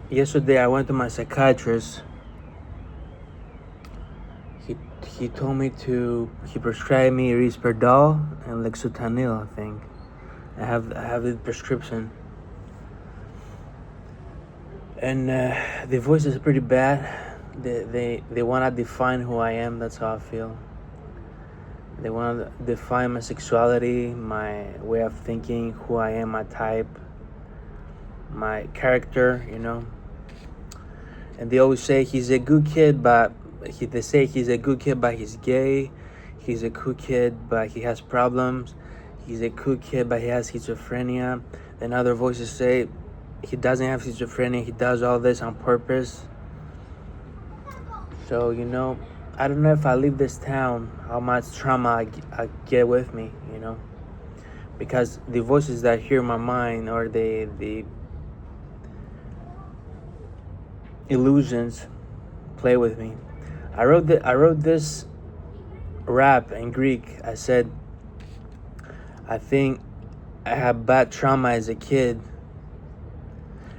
Yesterday I went to my psychiatrist. He he told me he prescribed me Risperdal and Lexotanil. I think I have the prescription, and the voice is pretty bad. They want to define who I am. That's how I feel. They want to define my sexuality, my way of thinking, who I am, my type, my character. And they always say he's a good kid, but they say he's a good kid, but he's gay. He's a cool kid, but he has problems. He's a cool kid, but he has schizophrenia. Then other voices say he doesn't have schizophrenia. He does all this on purpose. So, I don't know if I leave this town, how much trauma I get with me, because the voices that hear my mind, or the illusions, play with me. I wrote this rap in Greek. I said, I think I have bad trauma as a kid,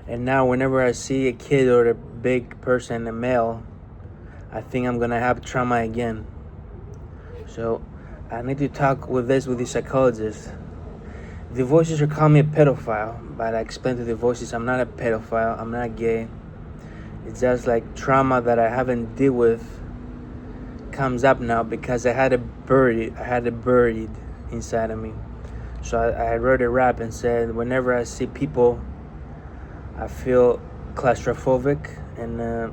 and now whenever I see a kid or a big person, a male, I think I'm gonna have trauma again. So I need to talk with the psychologist. The voices are calling me a pedophile, but I explained to the voices I'm not a pedophile, I'm not gay. It's just like trauma that I haven't dealt with comes up now because I had it buried inside of me. So I wrote a rap and said, whenever I see people, I feel claustrophobic and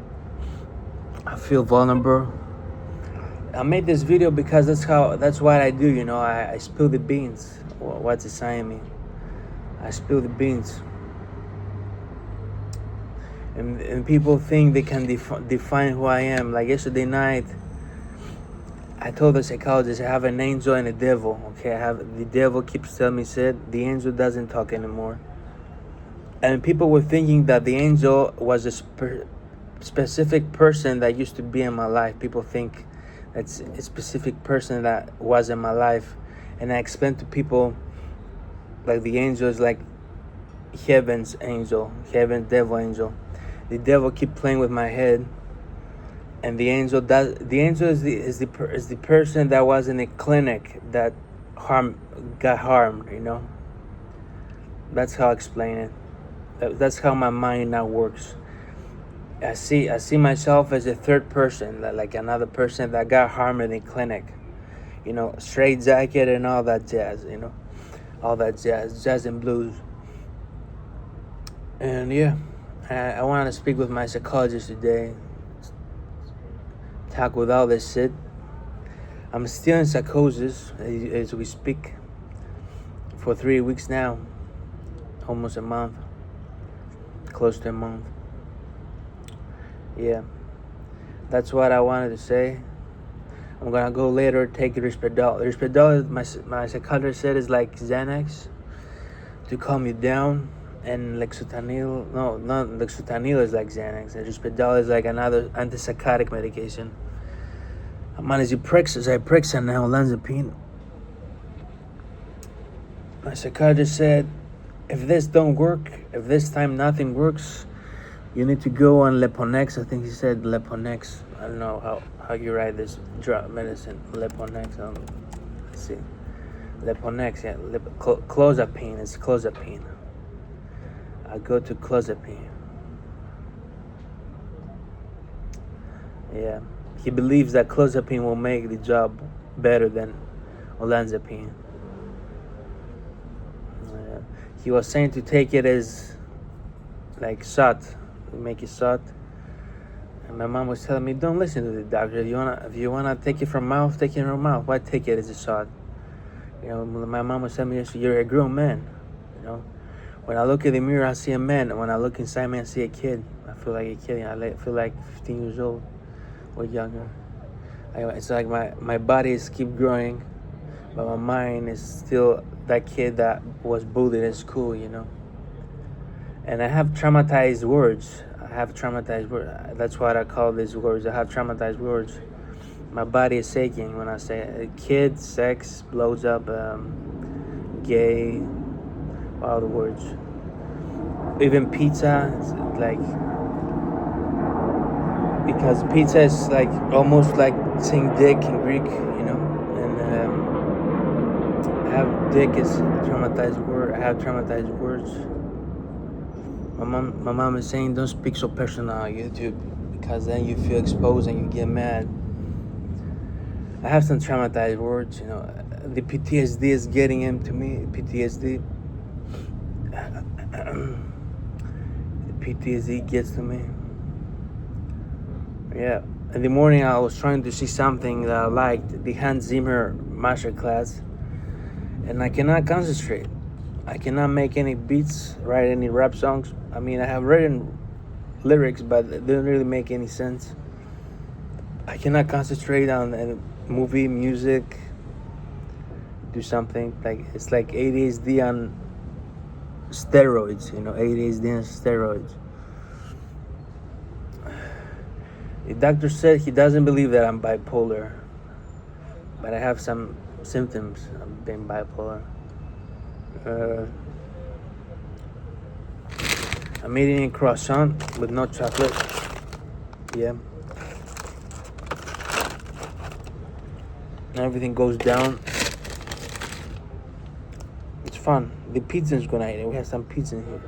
I feel vulnerable. I made this video because that's what I do. I spill the beans. What's inside me? I spill the beans. And people think they can define who I am. Like yesterday night, I told the psychologist I have an angel and a devil. Okay, the devil keeps telling me, "Sid, the angel doesn't talk anymore." And people were thinking that the angel was a specific person that used to be in my life. People think that's a specific person that was in my life. And I explained to people, like, the angel is like heaven's angel, heaven's devil angel. The devil keep playing with my head, and the angel is the person that was in a clinic that got harmed. That's how I explain it. That's how my mind now works. I see myself as a third person, like another person that got harmed in a clinic. Straight jacket and all that jazz. All that jazz and blues. And yeah, I wanted to speak with my psychologist today. Talk with all this shit. I'm still in psychosis as we speak for 3 weeks now, almost a month, close to a month. Yeah, that's what I wanted to say. I'm gonna go later take Risperdal. Risperdal, my psychiatrist said, is like Xanax to calm you down, and Lexotanil, no, not Lexotanil is like Xanax, and Risperdal is like another antipsychotic medication. I'm on Zyprexa now, olanzapine. My psychiatrist said, if this don't work, if this time nothing works, you need to go on Leponex. I think he said Leponex. I don't know how you write this drug medicine. Leponex. Let's see. Leponex, yeah. Clozapine. It's clozapine. I go to clozapine. Yeah. He believes that clozapine will make the job better than olanzapine. Yeah. He was saying to take it as like shot. Make it shot. And my mom was telling me, don't listen to the doctor. If you wanna take it from mouth, take it from mouth. Why take it as a shot? My mom was telling me, you're a grown man. When I look in the mirror, I see a man. When I look inside me, I see a kid. I feel like a kid. I feel like 15 years old or younger. It's like my body keep growing, but my mind is still that kid that was bullied in school. And I have traumatized words. That's what I call these words. I have traumatized words. My body is shaking when I say it. Kid, sex, blows up, gay, all the words. Even pizza, it's like because pizza is like almost like saying dick in Greek, and I have dick is traumatized word. I have traumatized words. My mom is saying don't speak so personal on YouTube because then you feel exposed and you get mad. I have some traumatized words, The PTSD is getting into me. PTSD. The PTSD gets to me. Yeah. In the morning, I was trying to see something that I liked, the Hans Zimmer masterclass, and I cannot concentrate. I cannot make any beats, write any rap songs. I mean, I have written lyrics, but they don't really make any sense. I cannot concentrate on a movie, music, do something. It's like ADHD on steroids, ADHD on steroids. The doctor said he doesn't believe that I'm bipolar, but I have some symptoms of being bipolar. I'm eating a croissant with no chocolate. Yeah. Everything goes down. It's fun. The pizza's gonna eat it. We have some pizza in here.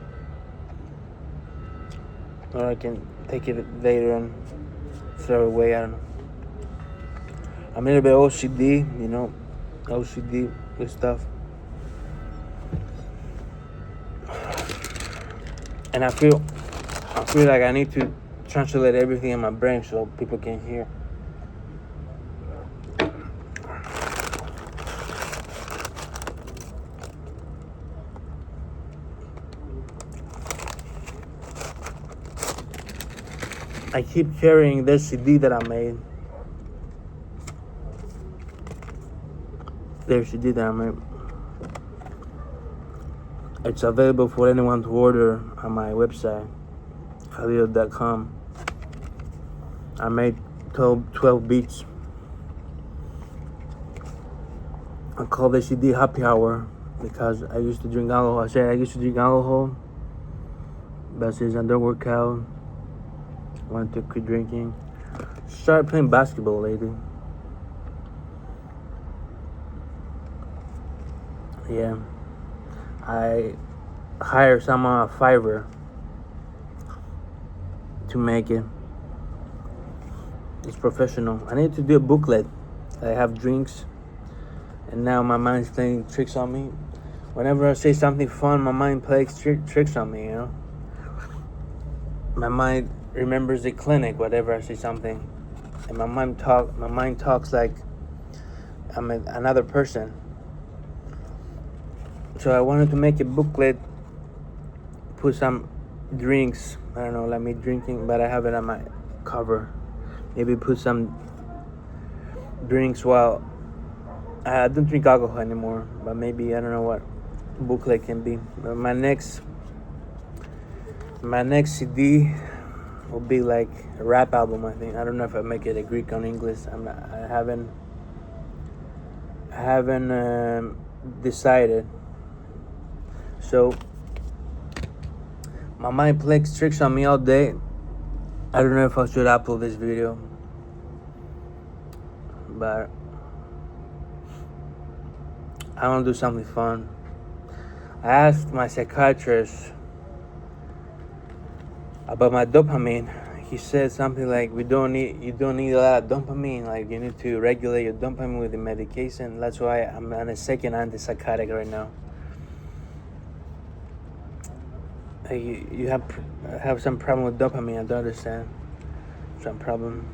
Or I can take it later and throw it away. I don't know. I'm a little bit OCD, OCD with stuff. And I feel like I need to translate everything in my brain so people can hear. I keep carrying this CD that I made. There's CD that I made. It's available for anyone to order on my website, khalil.com. I made 12 beats. I call the CD Happy Hour because I used to drink alcohol. I said I used to drink alcohol, but since I don't work out, I wanted to quit drinking. Started playing basketball lately. Yeah. I hire someone on Fiverr to make it. It's professional. I need to do a booklet. I have drinks, and now my mind's playing tricks on me. Whenever I say something fun, my mind plays tricks on me, My mind remembers the clinic whenever I say something, and my mind talks like I'm another person. So I wanted to make a booklet, put some drinks. I don't know, like me drinking, but I have it on my cover. Maybe put some drinks while I don't drink alcohol anymore. But maybe I don't know what booklet can be. But my next CD will be like a rap album. I think. I don't know if I make it a Greek or English. I haven't decided. So my mind plays tricks on me all day. I don't know if I should upload this video, but I want to do something fun. I asked my psychiatrist about my dopamine. He said something like, you don't need a lot of dopamine. Like, you need to regulate your dopamine with the medication. That's why I'm on a second antipsychotic right now. You have some problem with dopamine. I don't understand. Some problem.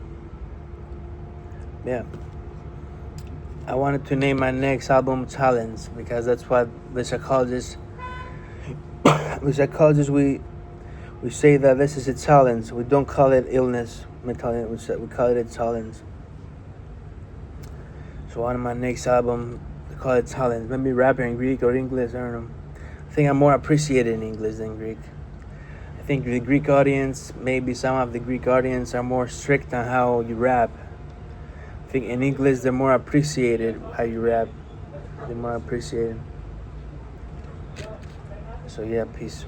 Yeah. I wanted to name my next album Challenge because that's what the psychologists we say that this is a challenge. We don't call it illness. We call it a challenge. So on my next album, we call it challenge. Maybe rapper in Greek or English. I don't know. I think I'm more appreciated in English than Greek. I think the Greek audience, maybe some of the Greek audience are more strict on how you rap. I think in English they're more appreciated how you rap. They're more appreciated. So yeah, peace.